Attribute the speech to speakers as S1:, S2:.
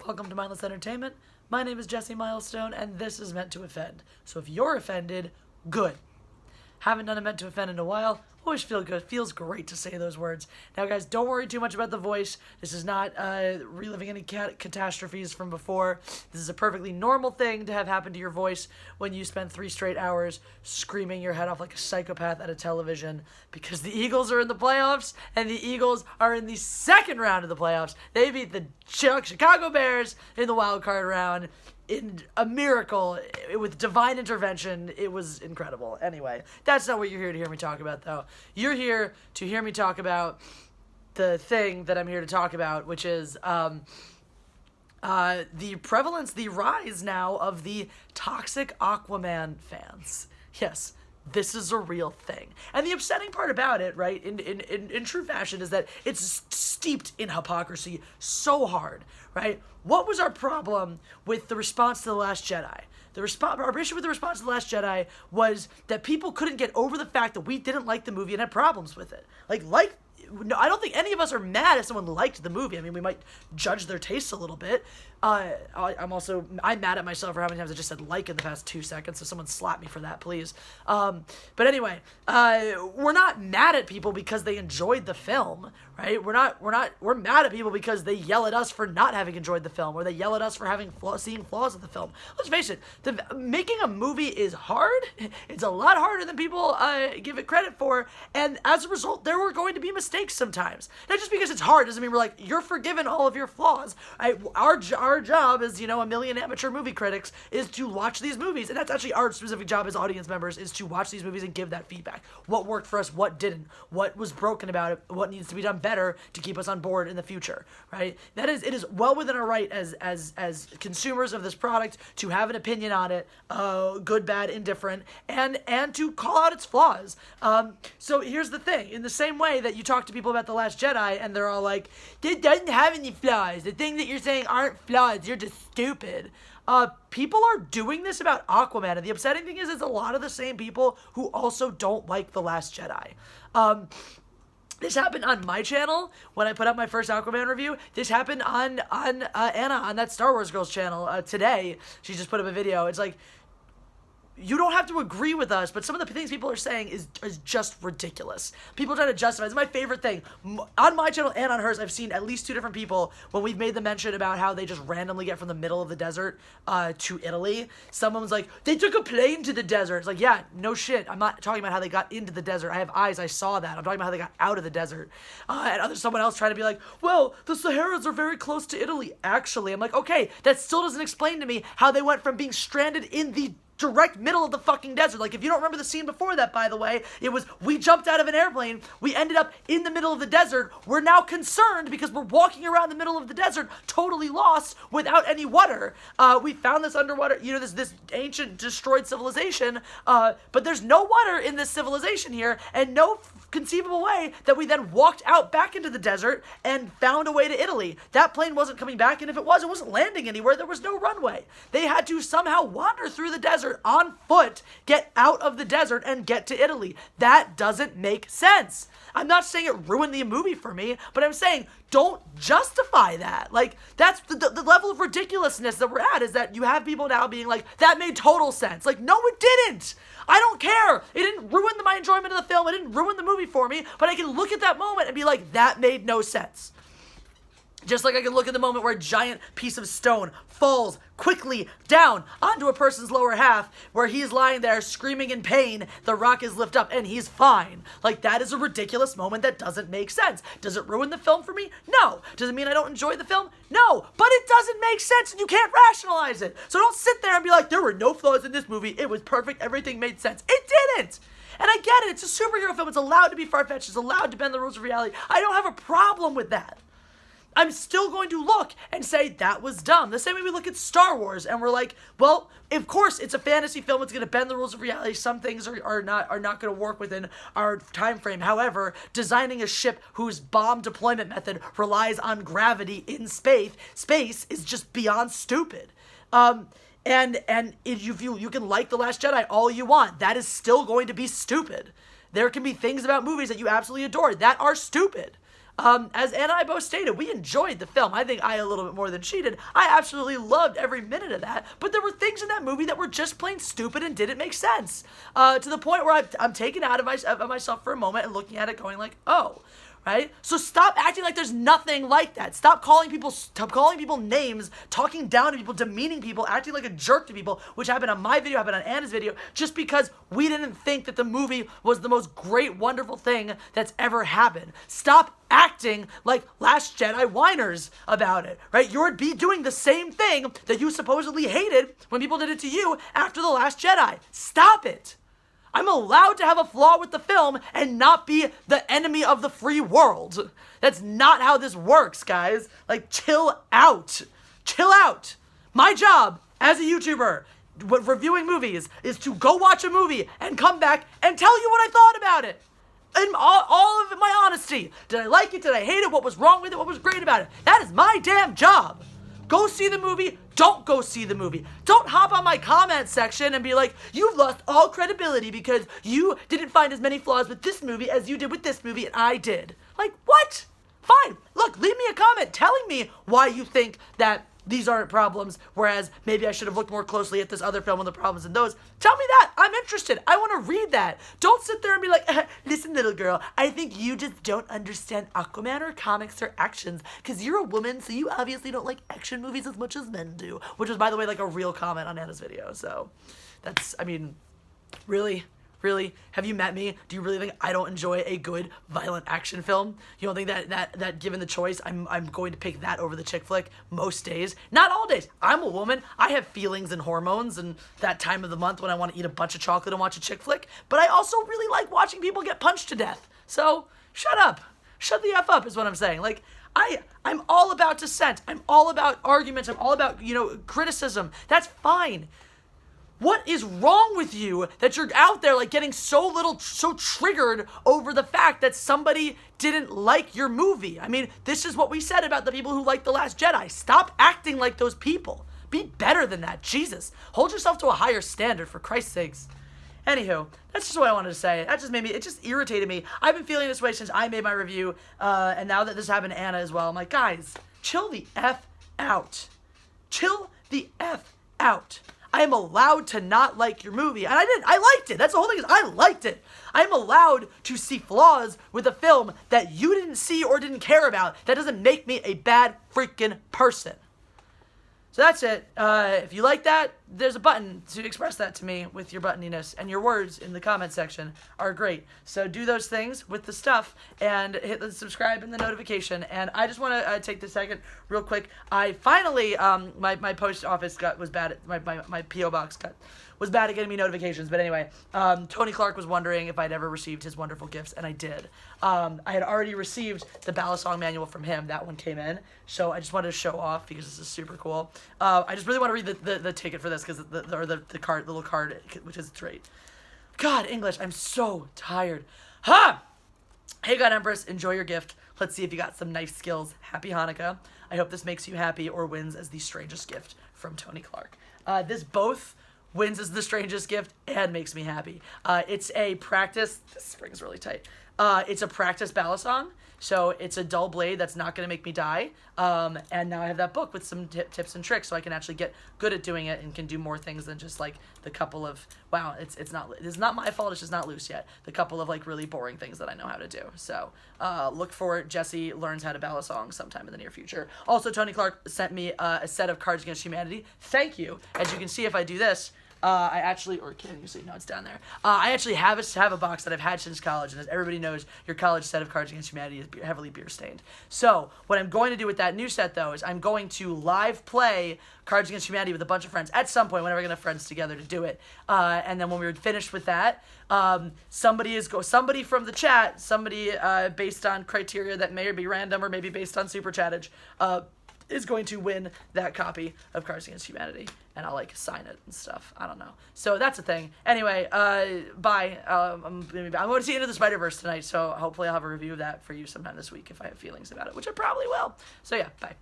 S1: Welcome to Mindless Entertainment. My name is Jesse Milestone, and this is Meant to Offend. So if you're offended, good. Haven't done a Meant to Offend in a while. Always feel good. Feels great to say those words. Now, guys, don't worry too much about the voice. This is not reliving any catastrophes from before. This is a perfectly normal thing to have happen to your voice when you spend 3 straight hours screaming your head off like a psychopath at a television because the Eagles are in the playoffs, and the Eagles are in the second round of the playoffs. They beat the Chicago Bears in the wild card round. In a miracle, with divine intervention. It was incredible. Anyway, that's not what you're here to hear me talk about, though. You're here to hear me talk about the thing that I'm here to talk about, which is the prevalence, the rise now of the toxic Aquaman fans. Yes, this is a real thing. And the upsetting part about it, right, in true fashion, is that it's steeped in hypocrisy so hard, right? What was our problem with the response to The Last Jedi? Our issue with the response to The Last Jedi was that people couldn't get over the fact that we didn't like the movie and had problems with it. No, I don't think any of us are mad if someone liked the movie. I mean, we might judge their tastes a little bit. I'm mad at myself for how many times I just said like in the past 2 seconds, so someone slap me for that, please. But anyway, we're not mad at people because they enjoyed the film, right? We're mad at people because they yell at us for not having enjoyed the film, or they yell at us for seeing flaws of the film. Let's face it, making a movie is hard. It's a lot harder than people give it credit for, and as a result, there were going to be mistakes sometimes. Now, just because it's hard doesn't mean we're like, you're forgiven all of your flaws. Our job as, a million amateur movie critics is to watch these movies, and that's actually our specific job as audience members, is to watch these movies and give that feedback. What worked for us, what didn't, what was broken about it, what needs to be done better to keep us on board in the future, right? It is well within our right as consumers of this product to have an opinion on it, good, bad, indifferent, and to call out its flaws. So here's the thing. In the same way that you talk to people about The Last Jedi and they're all like, it doesn't have any flaws. The things that you're saying aren't flaws. You're just stupid. People are doing this about Aquaman, and the upsetting thing is it's a lot of the same people who also don't like The Last Jedi. This happened on my channel when I put up my first Aquaman review. This happened on Anna, on that Star Wars Girls channel today. She just put up a video. It's like, you don't have to agree with us, but some of the things people are saying is just ridiculous. People try to justify. It's my favorite thing. On my channel and on hers, I've seen at least 2 different people when we've made the mention about how they just randomly get from the middle of the desert to Italy. Someone's like, they took a plane to the desert. It's like, yeah, no shit. I'm not talking about how they got into the desert. I have eyes. I saw that. I'm talking about how they got out of the desert. And someone else trying to be like, well, the Saharas are very close to Italy. Actually, I'm like, okay, that still doesn't explain to me how they went from being stranded in the direct middle of the fucking desert. Like, if you don't remember the scene before that, by the way, it was, we jumped out of an airplane, we ended up in the middle of the desert, we're now concerned because we're walking around the middle of the desert, totally lost, without any water. We found this underwater, this ancient destroyed civilization, but there's no water in this civilization here, and no conceivable way that we then walked out back into the desert and found a way to Italy. That plane wasn't coming back, and if it wasn't landing anywhere. There was no runway. They had to somehow wander through the desert on foot, get out of the desert, and get to Italy. That doesn't make sense. I'm not saying it ruined the movie for me, but I'm saying don't justify that. Like, that's the level of ridiculousness that we're at, is that you have people now being like, that made total sense. Like, no, it didn't. I don't care. It didn't ruin my enjoyment of the film. It didn't ruin the movie for me, but I can look at that moment and be like, that made no sense. Just like I can look at the moment where a giant piece of stone falls quickly down onto a person's lower half, where he's lying there screaming in pain, the rock is lifted up, and he's fine. Like, that is a ridiculous moment that doesn't make sense. Does it ruin the film for me? No. Does it mean I don't enjoy the film? No. But it doesn't make sense, and you can't rationalize it. So don't sit there and be like, there were no flaws in this movie, it was perfect, everything made sense. It didn't! And I get it, it's a superhero film, it's allowed to be far-fetched, it's allowed to bend the rules of reality. I don't have a problem with that. I'm still going to look and say that was dumb. The same way we look at Star Wars and we're like, well, of course it's a fantasy film. It's going to bend the rules of reality. Some things are not going to work within our time frame. However, designing a ship whose bomb deployment method relies on gravity in space is just beyond stupid. And if you can like The Last Jedi all you want, that is still going to be stupid. There can be things about movies that you absolutely adore that are stupid. As Anna and I both stated, we enjoyed the film. I think I a little bit more than she did. I absolutely loved every minute of that, but there were things in that movie that were just plain stupid and didn't make sense. To the point where I'm taken out of myself for a moment and looking at it going like, oh, right? So stop acting like there's nothing like that. Stop calling people names, talking down to people, demeaning people, acting like a jerk to people, which happened on my video, happened on Anna's video, just because we didn't think that the movie was the most great, wonderful thing that's ever happened. Stop acting like Last Jedi whiners about it, right? You're doing the same thing that you supposedly hated when people did it to you after The Last Jedi. Stop it. I'm allowed to have a flaw with the film and not be the enemy of the free world. That's not how this works, guys. Like, chill out. Chill out. My job as a YouTuber reviewing movies is to go watch a movie and come back and tell you what I thought about it. In all of my honesty. Did I like it? Did I hate it? What was wrong with it? What was great about it? That is my damn job. Go see the movie. Don't go see the movie. Don't hop on my comment section and be like, you've lost all credibility because you didn't find as many flaws with this movie as you did with this movie and I did. Like, what? Fine. Look, leave me a comment telling me why you think that these aren't problems, whereas maybe I should have looked more closely at this other film and the problems in those. Tell me that. I'm interested. I want to read that. Don't sit there and be like, listen, little girl, I think you just don't understand Aquaman or comics or actions because you're a woman, so you obviously don't like action movies as much as men do, which was, by the way, like a real comment on Anna's video. So that's, I mean, really? Really? Have you met me? Do you really think I don't enjoy a good, violent action film? You don't think that given the choice, I'm going to pick that over the chick flick most days? Not all days. I'm a woman. I have feelings and hormones and that time of the month when I want to eat a bunch of chocolate and watch a chick flick. But I also really like watching people get punched to death. So, shut up. Shut the F up is what I'm saying. Like, I'm all about dissent. I'm all about arguments. I'm all about, criticism. That's fine. What is wrong with you that you're out there like getting so triggered over the fact that somebody didn't like your movie? I mean, this is what we said about the people who liked The Last Jedi. Stop acting like those people. Be better than that. Jesus. Hold yourself to a higher standard, for Christ's sakes. Anywho, that's just what I wanted to say. That just it just irritated me. I've been feeling this way since I made my review, and now that this happened to Anna as well, I'm like, guys, chill the F out. Chill the F out. I am allowed to not like your movie. And I did. I liked it. That's the whole thing is I liked it. I am allowed to see flaws with a film that you didn't see or didn't care about. That doesn't make me a bad freaking person. So that's it. If you like that, there's a button to express that to me with your buttoniness. And your words in the comment section are great. So do those things with the stuff and hit the subscribe and the notification. And I just want to take this second real quick. I finally, my post office was bad at, my P.O. box was bad at getting me notifications. But anyway, Tony Clark was wondering if I'd ever received his wonderful gifts, and I did. I had already received the Balisong manual from him. That one came in. So I just wanted to show off because this is super cool. I just really want to read the ticket for this because the card, the little card, which is great. God, English, I'm so tired. Ha! Hey, God Empress, enjoy your gift. Let's see if you got some knife skills. Happy Hanukkah. I hope this makes you happy or wins as the strangest gift from Tony Clark. This both wins as the strangest gift and makes me happy. It's a practice. This spring's really tight. It's a practice Balisong. So it's a dull blade that's not going to make me die. And now I have that book with some tips and tricks so I can actually get good at doing it and can do more things than just like the couple of, wow, it's not my fault, it's just not loose yet. The couple of like really boring things that I know how to do. So look for Jesse Learns How to Balisong sometime in the near future. Also, Tony Clark sent me a set of Cards Against Humanity. Thank you. As you can see if I do this, I actually, or can you see? No, it's down there. I actually have a box that I've had since college, and as everybody knows, your college set of Cards Against Humanity is heavily beer stained. So what I'm going to do with that new set, though, is I'm going to live play Cards Against Humanity with a bunch of friends at some point whenever I get enough friends together to do it. And then when we're finished with that, somebody from the chat, based on criteria that may be random or maybe based on super chattage, is going to win that copy of Cards Against Humanity, and I'll like sign it and stuff. I don't know. So that's a thing. Anyway, bye. I'm going to see Into the Spider-Verse tonight, so hopefully I'll have a review of that for you sometime this week if I have feelings about it, which I probably will. So yeah, bye.